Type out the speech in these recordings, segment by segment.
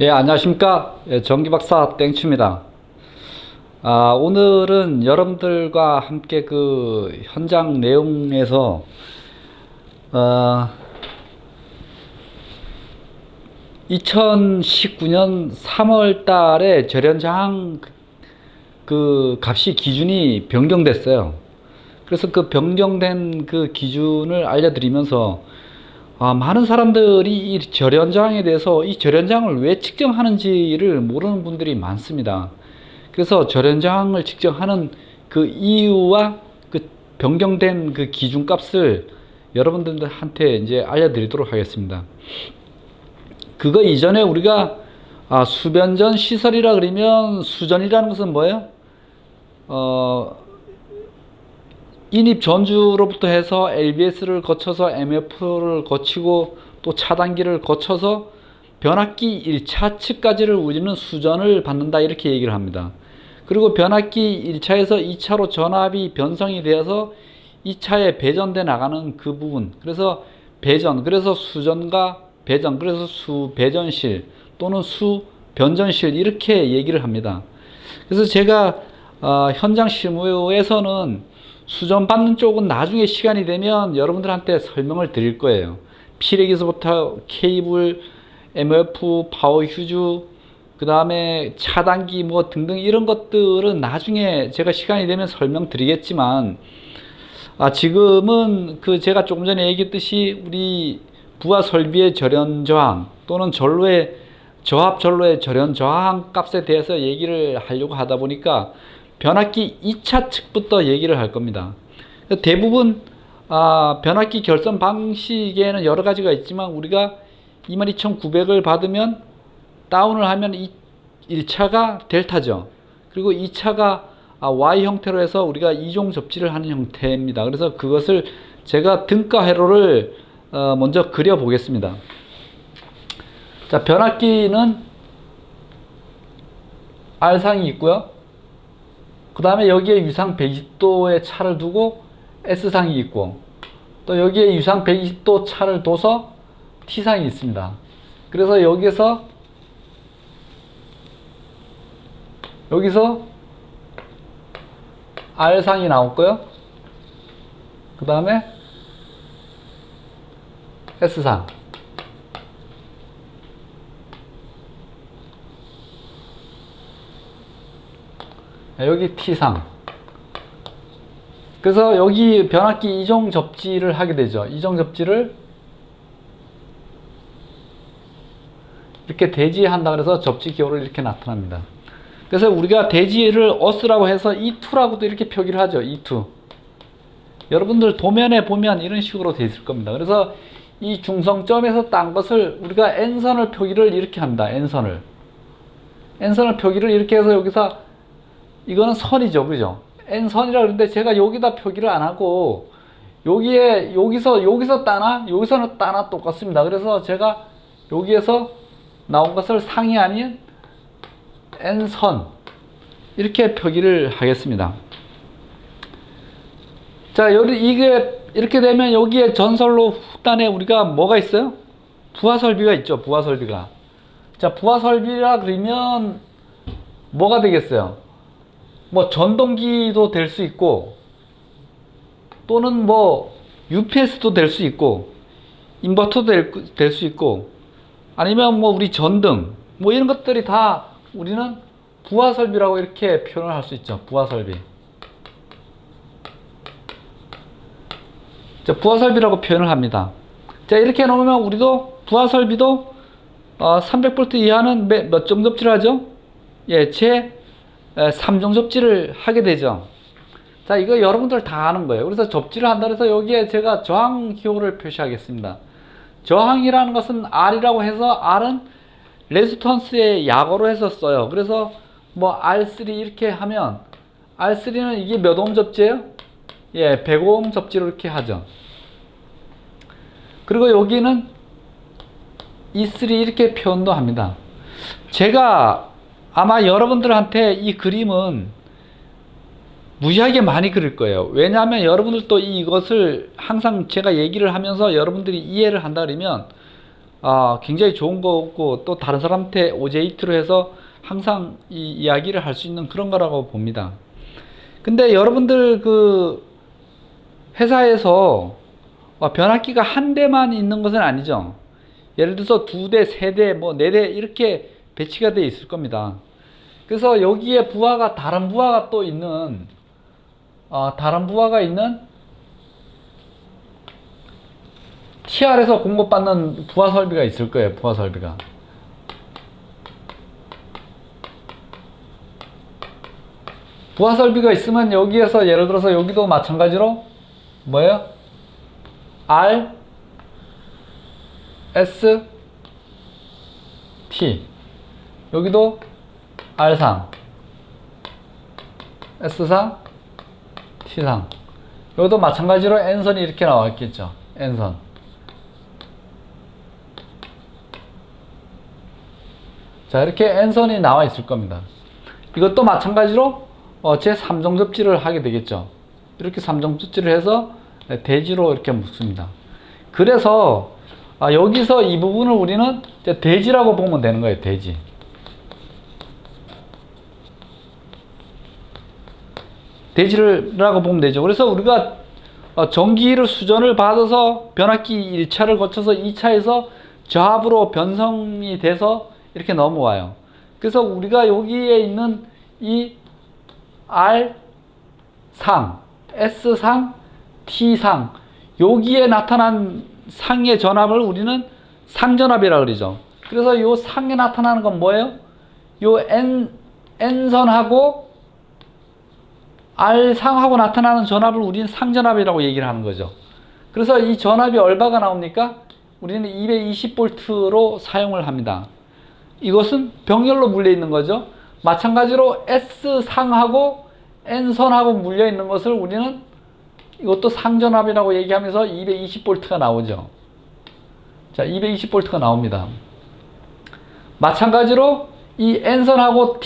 예, 안녕하십니까. 예, 전기박사 땡큐입니다. 오늘은 여러분들과 함께 그 현장 내용에서, 어, 2019년 3월 달에 절연장 그 값이 기준이 변경됐어요. 그래서 그 변경된 그 기준을 알려드리면서 많은 사람들이 이 절연장에 대해서 이 절연장을 왜 측정하는지를 모르는 분들이 많습니다. 그래서 절연장을 측정하는 그 이유와 그 변경된 그 기준값을 여러분들한테 이제 알려드리도록 하겠습니다. 그거 이전에 우리가 수변전 시설이라 그러면 수전이라는 것은 뭐예요? 인입 전주로부터 해서 LBS를 거쳐서 MF를 거치고 또 차단기를 거쳐서 변압기 1차 측까지를 우리는 수전을 받는다 이렇게 얘기를 합니다. 그리고 변압기 1차에서 2차로 전압이 변성이 되어서 2차에 배전돼 나가는 그 부분, 그래서 배전, 그래서 수전과 배전, 그래서 수배전실 또는 수변전실 이렇게 얘기를 합니다. 그래서 제가 현장 실무에서는 수전 받는 쪽은 나중에 시간이 되면 여러분들한테 설명을 드릴 거예요. 피레기서부터 케이블, MF, 파워 휴즈, 그 다음에 차단기 뭐 등등 이런 것들은 나중에 제가 시간이 되면 설명드리겠지만, 지금은 그 제가 조금 전에 얘기했듯이 우리 부하 설비의 절연 저항 또는 전로의 저압 전로의 절연 저항 값에 대해서 얘기를 하려고 하다 보니까 변압기 2차 측부터 얘기를 할 겁니다. 대부분 변압기 결선 방식에는 여러 가지가 있지만 우리가 22,900을 받으면 다운을 하면 1차가 델타죠. 그리고 2차가 Y 형태로 해서 우리가 이종 접지를 하는 형태입니다. 그래서 그것을 제가 등가 회로를 먼저 그려 보겠습니다. 자, 변압기는 R상이 있고요. 그 다음에 여기에 유상 120도의 차를 두고 S상이 있고, 또 여기에 유상 120도 차를 둬서 T상이 있습니다. 그래서 여기서 R상이 나왔고요. 그 다음에 S상, 여기 T상. 그래서 여기 변압기 이종 접지를 하게 되죠. 이종 접지를 이렇게 대지한다 그래서 접지 기호를 이렇게 나타납니다. 그래서 우리가 대지를 어스라고 해서 E2라고도 이렇게 표기를 하죠. E2. 여러분들 도면에 보면 이런 식으로 되어 있을 겁니다. 그래서 이 중성점에서 딴 것을 우리가 N선을 표기를 이렇게 합니다. N선을 표기를 이렇게 해서 여기서 이거는 선이죠. 그죠? N선이라 그러는데 제가 여기다 표기를 안 하고 여기서 따나 여기서는 따나 똑같습니다. 그래서 제가 여기에서 나온 것을 상이 아닌 N선 이렇게 표기를 하겠습니다. 자, 이게 이렇게 되면 여기에 전선로 후단에 우리가 뭐가 있어요? 부하 설비가 있죠. 부하 설비가. 자, 부하 설비라 그러면 뭐가 되겠어요? 뭐 전동기도 될 수 있고, 또는 뭐 UPS도 될 수 있고, 인버터도 될 수 있고, 아니면 뭐 우리 전등 뭐 이런 것들이 다 우리는 부하 설비라고 이렇게 표현을 할 수 있죠. 부하 설비. 자, 부하 설비라고 표현을 합니다. 자, 이렇게 놓으면 우리도 부하 설비도 300V 이하는 몇 종 접지를 하죠? 예, 제 3종 접지를 하게 되죠. 자, 이거 여러분들 다 아는 거예요. 그래서 접지를 한다 해서 여기에 제가 저항 기호를 표시하겠습니다. 저항이라는 것은 R이라고 해서 R은 레지스턴스의 약어로 해서 써요. 그래서 뭐 R3 이렇게 하면 R3는 이게 몇 오hm 접지예요? 예, 100오hm 접지로 이렇게 하죠. 그리고 여기는 E3 이렇게 표현도 합니다. 제가 아마 여러분들한테 이 그림은 무지하게 많이 그릴 거예요. 왜냐하면 여러분들도 이것을 항상 제가 얘기를 하면서 여러분들이 이해를 한다 그러면 굉장히 좋은 거고 또 다른 사람한테 OJT로 해서 항상 이 이야기를 할 수 있는 그런 거라고 봅니다. 근데 여러분들 그 회사에서 변압기가 한 대만 있는 것은 아니죠. 예를 들어서 2대, 3대, 뭐 4대 이렇게 배치가 되어 있을 겁니다. 그래서 여기에 부하가 다른 부하가 또 있는 TR에서 공급받는 부하 설비가 있을 거예요. 부하 설비가. 부하 설비가 있으면 여기에서 예를 들어서 여기도 마찬가지로 뭐예요? R, S, T. 여기도 R상, S상, T상. 여기도 마찬가지로 N선이 이렇게 나와 있겠죠. N선. 자, 이렇게 N선이 나와 있을 겁니다. 이것도 마찬가지로 제 3종 접지를 하게 되겠죠. 이렇게 3종 접지를 해서 대지로 이렇게 묶습니다. 그래서 여기서 이 부분을 우리는 대지라고 보면 되는 거예요. 대지. 대지라고 보면 되죠. 그래서 우리가 전기를 수전을 받아서 변압기 1차를 거쳐서 2차에서 저압으로 변성이 돼서 이렇게 넘어와요. 그래서 우리가 여기에 있는 이 R상, S상, T상, 여기에 나타난 상의 전압을 우리는 상전압이라고 그러죠. 그래서 이 상에 나타나는 건 뭐예요? 요 N선하고 R상하고 나타나는 전압을 우리는 상전압이라고 얘기를 하는 거죠. 그래서 이 전압이 얼마가 나옵니까? 우리는 220V로 사용을 합니다. 이것은 병렬로 물려 있는 거죠. 마찬가지로 S상하고 N선하고 물려 있는 것을 우리는 이것도 상전압이라고 얘기하면서 220V가 나오죠. 자, 220V가 나옵니다. 마찬가지로 이 N선하고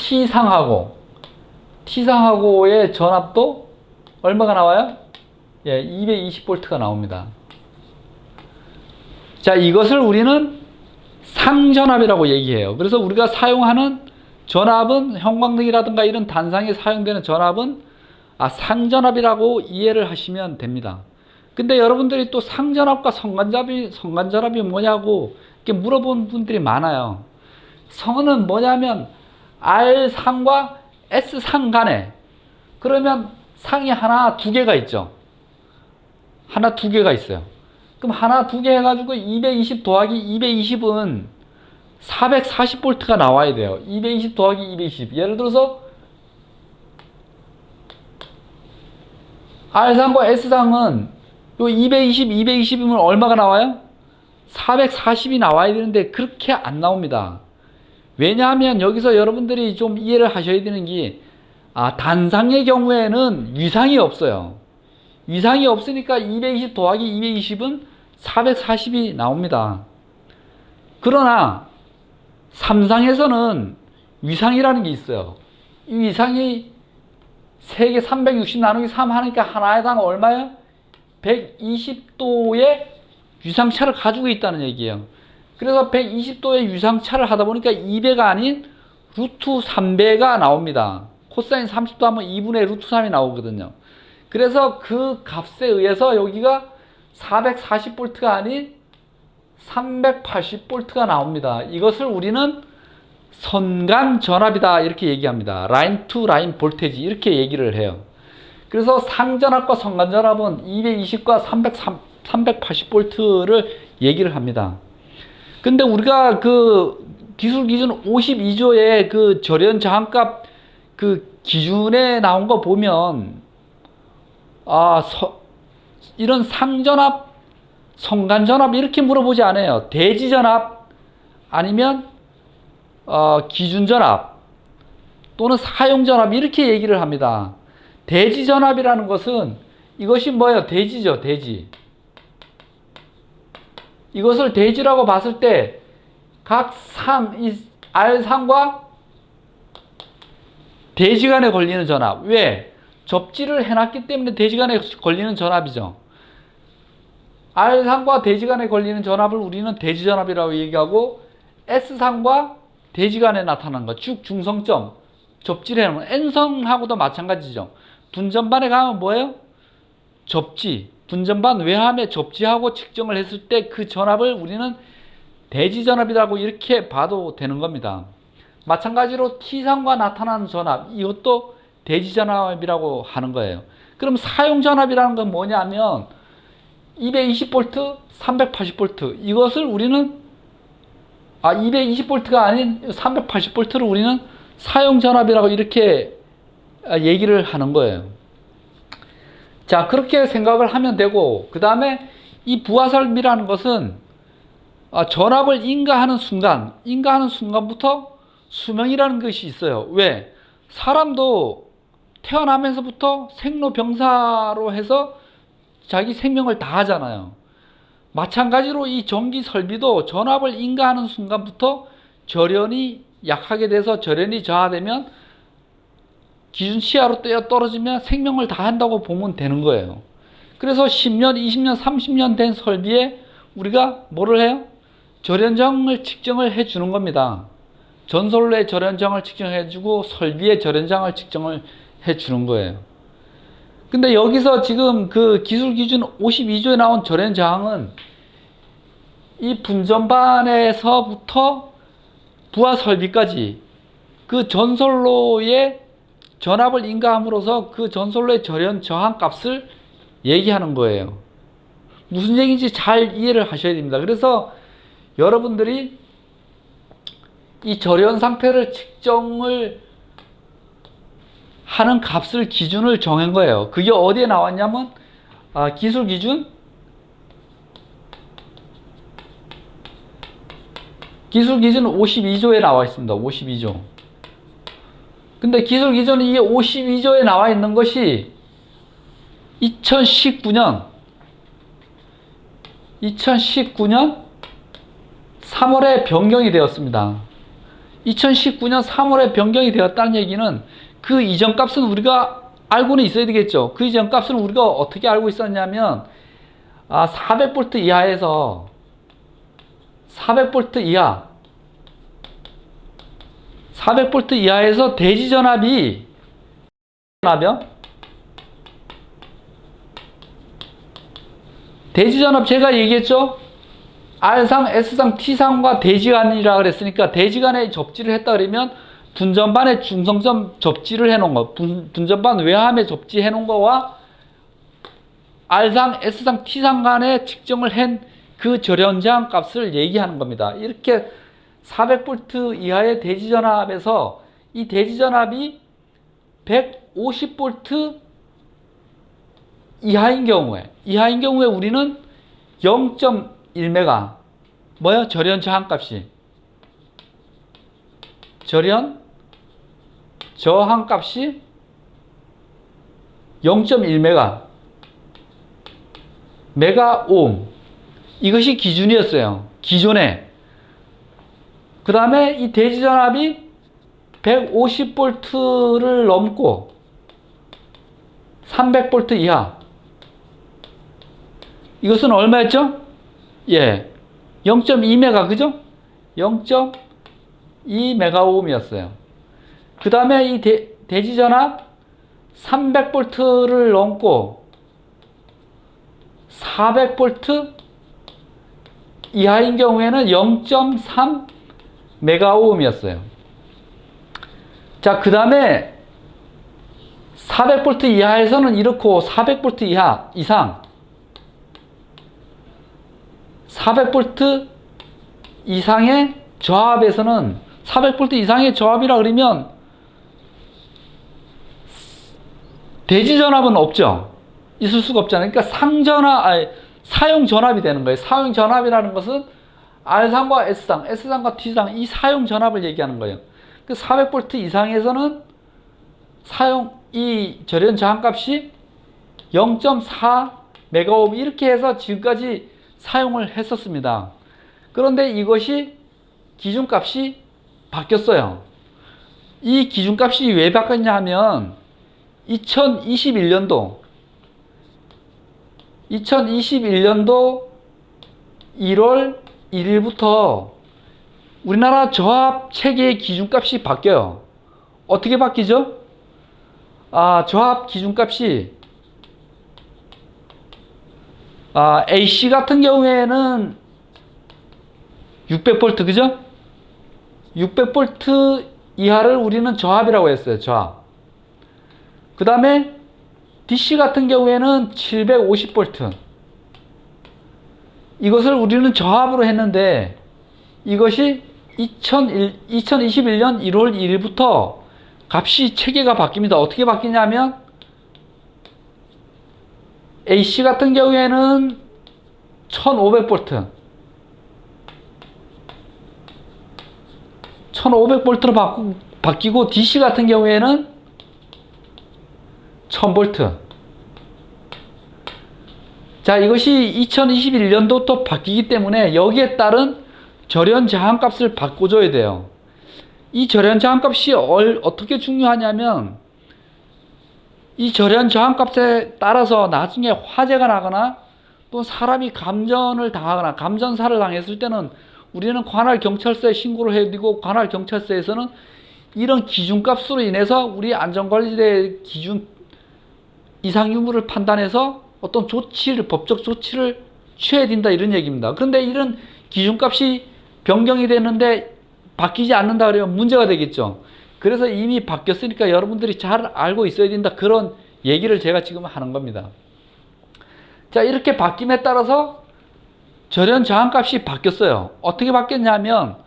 T상하고의 전압도 얼마가 나와요? 예, 220V가 나옵니다. 자, 이것을 우리는 상전압이라고 얘기해요. 그래서 우리가 사용하는 전압은 형광등이라든가 이런 단상에 사용되는 전압은 상전압이라고 이해를 하시면 됩니다. 근데 여러분들이 또 상전압과 성간전압이 뭐냐고 이렇게 물어본 분들이 많아요. 성은 뭐냐면 R상과 S상 간에, 그러면 상이 하나 두 개가 있죠. 하나 두 개가 있어요. 그럼 하나 두 개 해가지고 220 더하기 220은 440V가 나와야 돼요. 220 더하기 220. 예를 들어서 R상과 S상은 요 220이면 얼마가 나와요? 440이 나와야 되는데 그렇게 안 나옵니다. 왜냐하면 여기서 여러분들이 좀 이해를 하셔야 되는 게 단상의 경우에는 위상이 없어요. 위상이 없으니까 220 더하기 220은 440이 나옵니다. 그러나 삼상에서는 위상이라는 게 있어요. 이 위상이 세개 360 나누기 3 하니까 하나당 얼마예요? 120도의 위상차를 가지고 있다는 얘기예요. 그래서 120도의 위상차를 하다 보니까 2배가 아닌 루트 3배가 나옵니다. 코사인 30도 하면 2분의 루트 3이 나오거든요. 그래서 그 값에 의해서 여기가 440V가 아닌 380V가 나옵니다. 이것을 우리는 선간 전압이다 이렇게 얘기합니다. 라인 투 라인 볼테지 이렇게 얘기를 해요. 그래서 상전압과 선간 전압은 220과 380V를 얘기를 합니다. 근데 우리가 그 기술 기준 52조의 그 절연 저항값 그 기준에 나온 거 보면 이런 상전압, 선간전압 이렇게 물어보지 않아요. 대지전압 아니면 기준전압 또는 사용전압 이렇게 얘기를 합니다. 대지전압이라는 것은 이것이 뭐예요? 대지죠. 대지. 이것을 대지라고 봤을 때 각 R상과 대지 간에 걸리는 전압. 왜? 접지를 해놨기 때문에 대지 간에 걸리는 전압이죠. R상과 대지 간에 걸리는 전압을 우리는 대지전압이라고 얘기하고, S상과 대지 간에 나타나는 거, 쭉 중성점, 접지라는 거, N성하고도 마찬가지죠. 분전반에 가면 뭐예요? 접지, 분전반 외함에 접지하고 측정을 했을 때 그 전압을 우리는 대지전압이라고 이렇게 봐도 되는 겁니다. 마찬가지로 T상과 나타나는 전압, 이것도 대지전압이라고 하는 거예요. 그럼 사용전압이라는 건 뭐냐면 220V, 380V, 이것을 우리는 220V가 아닌 380V를 우리는 사용전압이라고 이렇게 얘기를 하는 거예요. 자, 그렇게 생각을 하면 되고, 그 다음에 이 부하설비라는 것은 전압을 인가하는 순간부터 수명이라는 것이 있어요. 왜? 사람도 태어나면서부터 생로병사로 해서 자기 생명을 다하잖아요. 마찬가지로 이 전기 설비도 전압을 인가하는 순간부터 절연이 약하게 돼서 절연이 저하되면 기준 시야로 떼어 떨어지면 생명을 다한다고 보면 되는 거예요. 그래서 10년, 20년, 30년 된 설비에 우리가 뭐를 해요? 절연장을 측정을 해주는 겁니다. 전선로의 절연장을 측정해주고 설비의 절연장을 측정을 해주는 거예요. 근데 여기서 지금 그 기술 기준 52조에 나온 절연저항은 이 분전반에서부터 부하 설비까지 그 전선로의 전압을 인가함으로써 그 전선로의 절연 저항 값을 얘기하는 거예요. 무슨 얘기인지 잘 이해를 하셔야 됩니다. 그래서 여러분들이 이 절연 상태를 측정을 하는 값을 기준을 정한 거예요. 그게 어디에 나왔냐면 기술 기준 52조에 나와 있습니다. 52조. 근데 기술 기준 이 52조에 나와 있는 것이 2019년 3월에 변경이 되었습니다. 2019년 3월에 변경이 되었다는 얘기는 그 이전 값은 우리가 알고는 있어야 되겠죠. 그 이전 값은 우리가 어떻게 알고 있었냐면 400V 이하에서 400V 이하에서 대지전압이 대지전압 제가 얘기했죠. R상, S상, T상과 대지간이라 그랬으니까 대지간에 접지를 했다 그러면 분전반에 중성점 접지를 해놓은 거, 분전반 외함에 접지해 놓은 거와 R상, S상, T상 간에 측정을 한 그 절연저항 값을 얘기하는 겁니다. 이렇게 400V 이하의 대지전압에서 이 대지전압이 150V 이하인 경우에 우리는 0.1메가 뭐야? 절연 저항 값이 절연 저항 값이 0.1메가 메가옴, 이것이 기준이었어요. 기존에. 그 다음에 이 대지전압이 150V를 넘고 300V 이하, 이것은 얼마였죠? 0.2메가, 그죠? 0.2메가옴이었어요. 그 다음에 이 대지전압 300V를 넘고 400V 이하인 경우에는 0.3메가옴이었어요. 자, 그 다음에 400V 이하에서는 이렇고 400V 이상 400V 이상의 저압에서는 400V 이상의 저압이라 그러면 대지전압은 없죠. 있을 수가 없잖아요. 그러니까 사용전압이 되는 거예요. 사용전압이라는 것은 R상과 S상, S상과 T상 이 사용전압을 얘기하는 거예요. 그 400V 이상에서는 이 절연 저항값이 0.4메가옴 이렇게 해서 지금까지 사용을 했었습니다. 그런데 이것이 기준값이 바뀌었어요. 이 기준값이 왜 바뀌었냐 하면 2021년도 2021년도 1월 1일부터 우리나라 저압 체계의 기준값이 바뀌어요. 어떻게 바뀌죠? 저압 기준값이 AC 같은 경우에는 600V, 그죠? 600V 이하를 우리는 저압이라고 했어요. 저압. 그 다음에 DC 같은 경우에는 750V. 이것을 우리는 저압으로 했는데 이것이 2021년 1월 1일부터 값이 체계가 바뀝니다. 어떻게 바뀌냐면 AC 같은 경우에는 1500V 1500V로 바뀌고 DC 같은 경우에는 1000V. 자, 이것이 2021년도 또 바뀌기 때문에 여기에 따른 절연 저항값을 바꿔줘야 돼요. 이 절연 저항값이 어떻게 중요하냐면 이 절연 저항값에 따라서 나중에 화재가 나거나 또 사람이 감전을 당하거나 감전사를 당했을 때는 우리는 관할 경찰서에 신고를 해드리고 관할 경찰서에서는 이런 기준값으로 인해서 우리 안전관리대의 기준 이상 유무를 판단해서 어떤 조치를, 법적 조치를 취해야 된다, 이런 얘기입니다. 그런데 이런 기준값이 변경이 됐는데 바뀌지 않는다 그러면 문제가 되겠죠. 그래서 이미 바뀌었으니까 여러분들이 잘 알고 있어야 된다, 그런 얘기를 제가 지금 하는 겁니다. 자, 이렇게 바뀜에 따라서 절연 저항값이 바뀌었어요. 어떻게 바뀌었냐면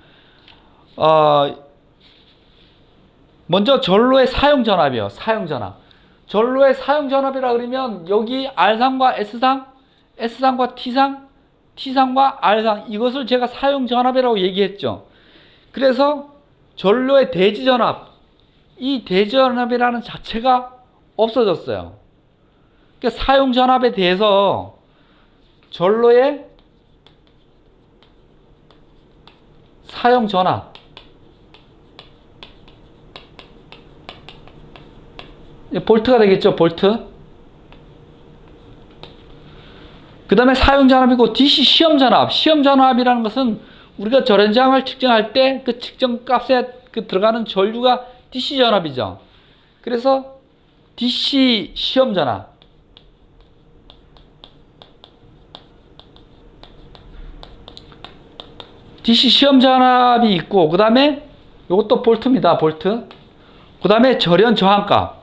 먼저 전로의 사용 전압이요. 사용 전압. 전로의 사용 전압이라 그러면 여기 R상과 S상, S상과 T상, T상과 R상, 이것을 제가 사용 전압이라고 얘기했죠. 그래서 전로의 대지 전압, 이 대지 전압이라는 자체가 없어졌어요. 그러니까 사용 전압에 대해서 전로의 사용 전압, 볼트가 되겠죠. 볼트. 그 다음에 사용 전압이고 DC 시험 전압. 시험 전압이라는 것은 우리가 절연 저항을 측정할 때 그 측정 값에 들어가는 전류가 DC 전압이죠. 그래서 DC 시험 전압. DC 시험 전압이 있고, 그 다음에 이것도 볼트입니다. 볼트. 그 다음에 절연 저항값.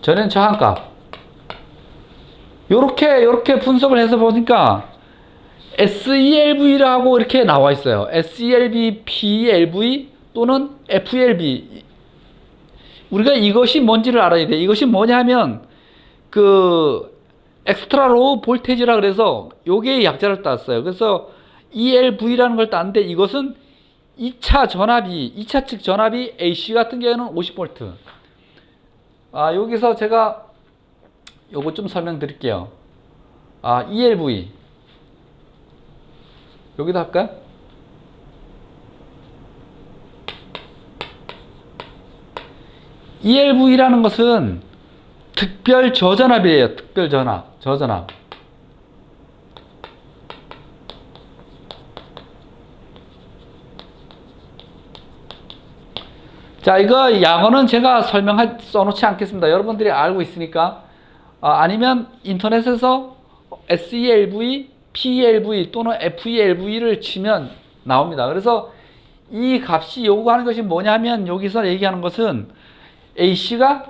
절연 저항값. 요렇게 분석을 해서 보니까 SELV라고 이렇게 나와 있어요. SELV, PELV 또는 FELV. 우리가 이것이 뭔지를 알아야 돼. 이것이 뭐냐면 엑스트라 로우 볼테이지라 그래서 요게 약자를 땄어요. 그래서 ELV라는 걸 땄는데 이것은 2차 측 전압이 AC 같은 경우에는 50V. 여기서 제가 요거 좀 설명드릴게요. ELV. 여기다 할까요? ELV라는 것은 특별 저전압이에요. 특별 저전압. 자, 이거 양어는 제가 써놓지 않겠습니다. 여러분들이 알고 있으니까. 아니면 인터넷에서 SELV, PELV 또는 FELV를 치면 나옵니다. 그래서 이 값이 요구하는 것이 뭐냐면 여기서 얘기하는 것은 AC가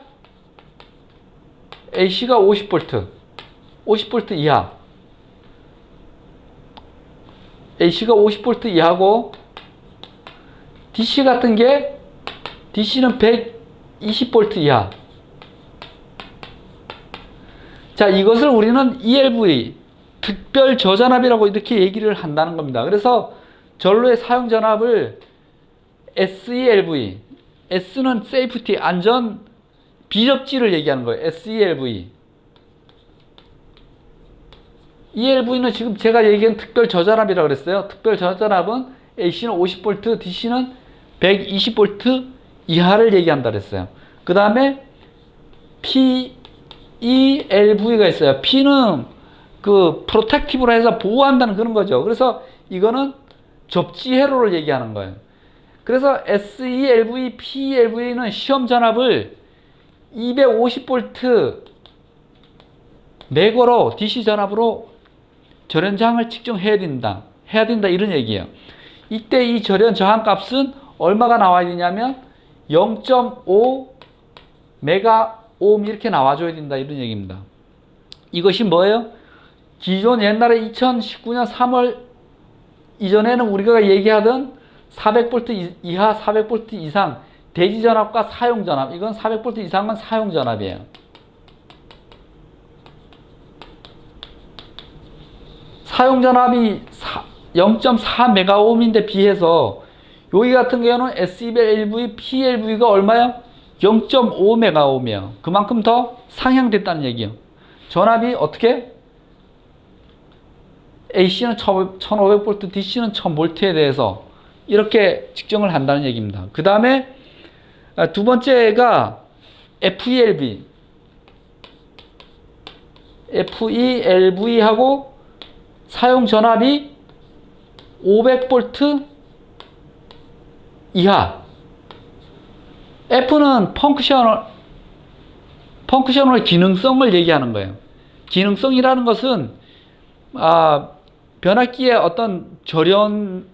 50V, 50V 이하. AC가 50V 이하고 DC 같은 게 DC는 120V 이하. 자, 이것을 우리는 ELV, 특별 저전압이라고 이렇게 얘기를 한다는 겁니다. 그래서 전로의 사용 전압을 SELV, S는 세이프티, 안전, 비접지를 얘기하는 거예요. SELV. ELV는 지금 제가 얘기한 특별 저전압이라고 그랬어요. 특별 저전압은 AC는 50V, DC는 120V 이하를 얘기한다 그랬어요. 그 다음에 PELV가 있어요. P는 그 프로텍티브로 해서 보호한다는 그런 거죠. 그래서 이거는 접지 회로를 얘기하는 거예요. 그래서 SELV, PELV는 시험 전압을 250V 맥으로 DC 전압으로 절연저항을 측정해야 된다. 이런 얘기예요. 이때 이 절연 저항 값은 얼마가 나와야 되냐면 0.5 메가옴 이렇게 나와줘야 된다 이런 얘기입니다. 이것이 뭐예요? 기존 옛날에 2019년 3월 이전에는 우리가 얘기하던 400V 이하 400V 이상 대지 전압과 사용 전압, 이건 400V 이상은 사용 전압이에요. 사용 전압이 0.4메가옴인데 비해서 여기 같은 경우는 SELV, PLV가 얼마요? 0.5메가옴이에요. 그만큼 더 상향됐다는 얘기예요. 전압이 어떻게? AC는 1500V, DC는 1000V에 대해서 이렇게 측정을 한다는 얘기입니다. 그 다음에 두 번째가 FELV. FELV하고 사용 전압이 500V 이하. F는 펑크셔널 기능성을 얘기하는 거예요. 기능성이라는 것은 변압기의 어떤 절연된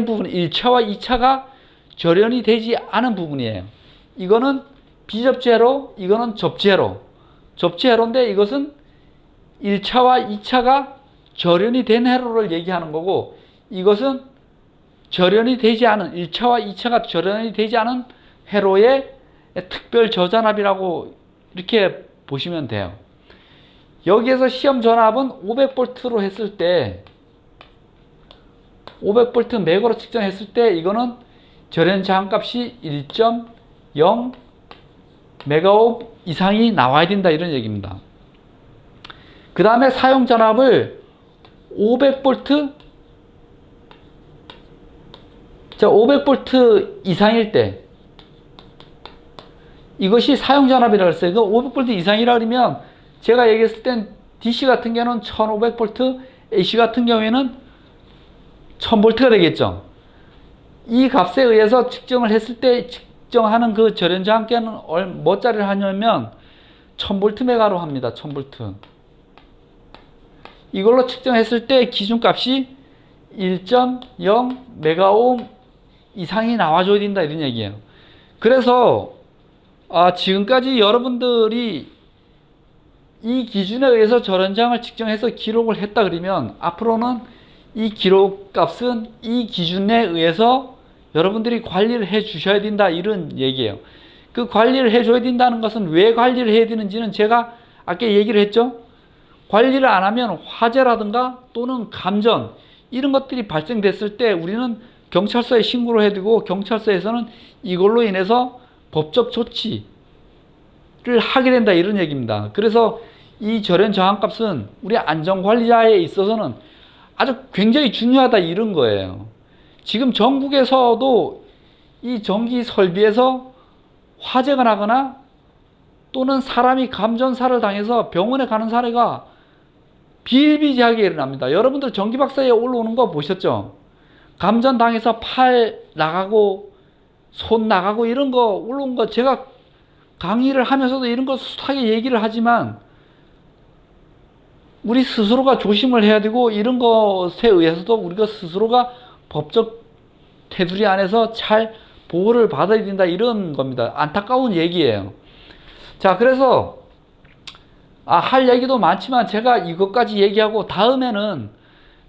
부분, 1차와 2차가 절연이 되지 않은 부분이에요. 이거는 비접지회로, 이거는 접지회로. 접지회로인데 이것은 1차와 2차가 절연이 된 회로를 얘기하는 거고, 이것은 절연이 되지 않은, 1차와 2차가 절연이 되지 않은 회로의 특별 저전압이라고 이렇게 보시면 돼요. 여기에서 시험 전압은 500V로 했을 때, 500V 맥으로 측정했을 때 이거는 절연 저항값이 1.0 메가옴 이상이 나와야 된다 이런 얘기입니다. 그 다음에 사용 전압을 500V, 자 500V 이상일 때 이것이 사용 전압이라고 했어요. 그 500V 이상이라 그러면 제가 얘기했을 땐 DC 같은 경우는 1500V, AC 같은 경우에는 1000V가 되겠죠. 이 값에 의해서 측정을 했을 때 측정하는 그 절연 저항계는 뭐짜리를 하냐면 1000V 메가로 합니다. 1000V. 이걸로 측정했을 때 기준값이 1.0 메가옴 이상이 나와줘야 된다 이런 얘기예요. 그래서 지금까지 여러분들이 이 기준에 의해서 절연저항을 측정해서 기록을 했다 그러면 앞으로는 이 기록 값은 이 기준에 의해서 여러분들이 관리를 해 주셔야 된다 이런 얘기예요. 그 관리를 해 줘야 된다는 것은 왜 관리를 해야 되는지는 제가 아까 얘기를 했죠. 관리를 안 하면 화재라든가 또는 감전 이런 것들이 발생됐을 때 우리는 경찰서에 신고를 해두고 경찰서에서는 이걸로 인해서 법적 조치를 하게 된다 이런 얘기입니다. 그래서 이 절연 저항값은 우리 안전관리자에 있어서는 아주 굉장히 중요하다 이런 거예요. 지금 전국에서도 이 전기 설비에서 화재가 나거나 또는 사람이 감전사를 당해서 병원에 가는 사례가 비일비재하게 일어납니다. 여러분들 전기박사에 올라오는 거 보셨죠? 감전 당해서 팔 나가고 손 나가고 이런 거 올라온 거 제가 강의를 하면서도 이런 거 숱하게 얘기를 하지만 우리 스스로가 조심을 해야 되고 이런 것에 의해서도 우리가 스스로가 법적 테두리 안에서 잘 보호를 받아야 된다 이런 겁니다. 안타까운 얘기예요. 자, 그래서 할 얘기도 많지만 제가 이것까지 얘기하고 다음에는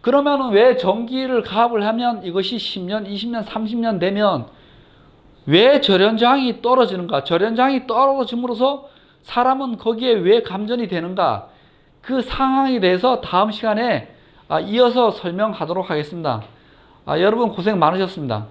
그러면은 왜 전기를 가압을 하면 이것이 10년, 20년, 30년 되면 왜 절연저항이 떨어지는가? 절연저항이 떨어짐으로써 사람은 거기에 왜 감전이 되는가? 그 상황에 대해서 다음 시간에 이어서 설명하도록 하겠습니다. 여러분 고생 많으셨습니다.